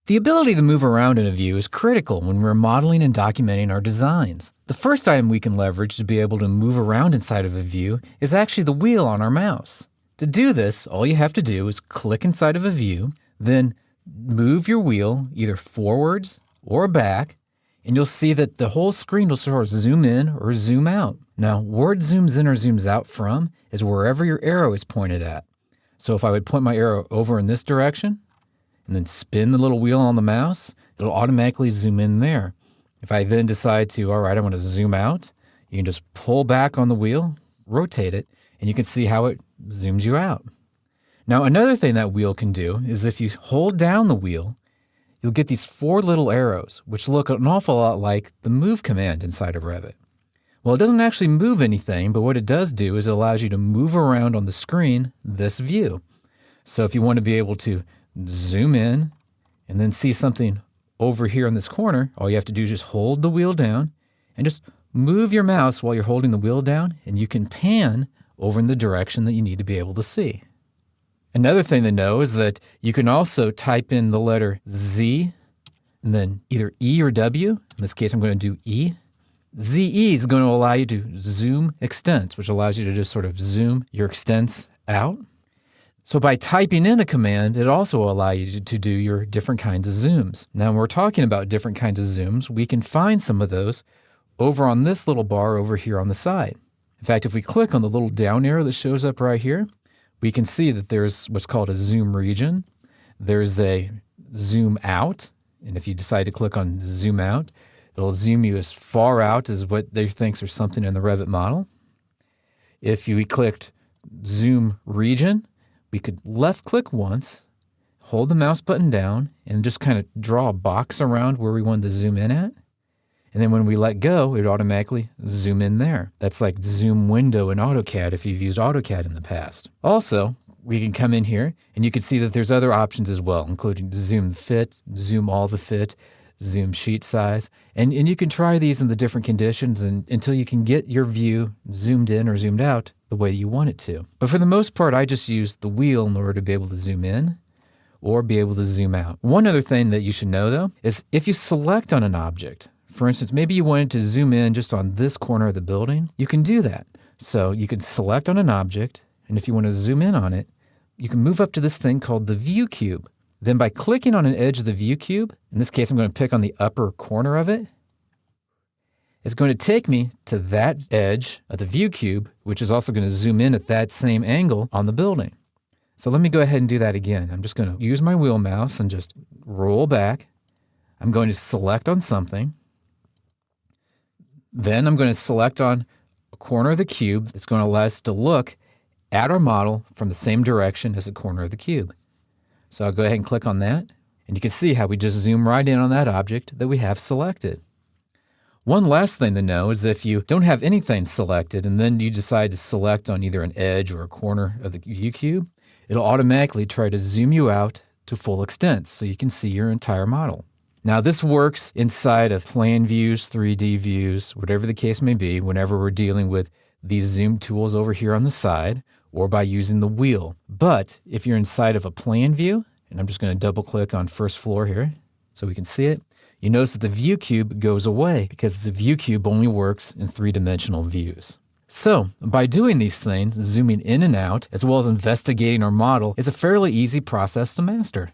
The ability to move around in a view is critical when we're modeling and documenting our designs. The first item we can leverage to be able to move around inside of a view is actually the wheel on our mouse. To do this, all you have to do is click inside of a view, then move your wheel either forwards or back, and you'll see that the whole screen will sort of zoom in or zoom out. Now, where it zooms in or zooms out from is wherever your arrow is pointed at. So if I would point my arrow over in this direction, and then spin the little wheel on the mouse, it'll automatically zoom in there. If I then decide to, all right, I want to zoom out, you can just pull back on the wheel, rotate it, and you can see how it zooms you out. Now, another thing that wheel can do is if you hold down the wheel, you'll get these 4 little arrows, which look an awful lot like the move command inside of Revit. Well, it doesn't actually move anything, but what it does do is it allows you to move around on the screen this view. So if you want to be able to zoom in and then see something over here in this corner, all you have to do is just hold the wheel down and just move your mouse while you're holding the wheel down, and you can pan over in the direction that you need to be able to see. Another thing to know is that you can also type in the letter Z and then either E or W. In this case, I'm going to do E. ZE is going to allow you to zoom extents, which allows you to just sort of zoom your extents out. So by typing in a command, it also will allow you to do your different kinds of zooms. Now, when we're talking about different kinds of zooms, we can find some of those over on this little bar over here on the side. In fact, if we click on the little down arrow that shows up right here, we can see that there's what's called a zoom region. There's a zoom out. And if you decide to click on zoom out, it'll zoom you as far out as what they think is something in the Revit model. If we clicked zoom region, we could left click once, hold the mouse button down, and just kind of draw a box around where we wanted to zoom in at. And then when we let go, it would automatically zoom in there. That's like zoom window in AutoCAD if you've used AutoCAD in the past. Also, we can come in here and you can see that there's other options as well, including zoom fit, zoom all the fit, zoom sheet size. And you can try these in the different conditions until you can get your view zoomed in or zoomed out the way you want it to. But for the most part, I just use the wheel in order to be able to zoom in or be able to zoom out. One other thing that you should know though, is if you select on an object, for instance, maybe you wanted to zoom in just on this corner of the building, you can do that. So you can select on an object, and if you want to zoom in on it, you can move up to this thing called the view cube. Then by clicking on an edge of the view cube, in this case I'm going to pick on the upper corner of it, it's going to take me to that edge of the view cube, which is also going to zoom in at that same angle on the building. So let me go ahead and do that again. I'm just going to use my wheel mouse and just roll back. I'm going to select on something. Then I'm going to select on a corner of the cube that's going to allow us to look at our model from the same direction as the corner of the cube. So I'll go ahead and click on that, and you can see how we just zoom right in on that object that we have selected. One last thing to know is if you don't have anything selected and then you decide to select on either an edge or a corner of the view cube, it'll automatically try to zoom you out to full extent so you can see your entire model. Now this works inside of plan views, 3D views, whatever the case may be, whenever we're dealing with these zoom tools over here on the side or by using the wheel. But if you're inside of a plan view, and I'm just going to double click on first floor here so we can see it, you notice that the view cube goes away because the view cube only works in 3-dimensional views. So by doing these things, zooming in and out, as well as investigating our model, is a fairly easy process to master.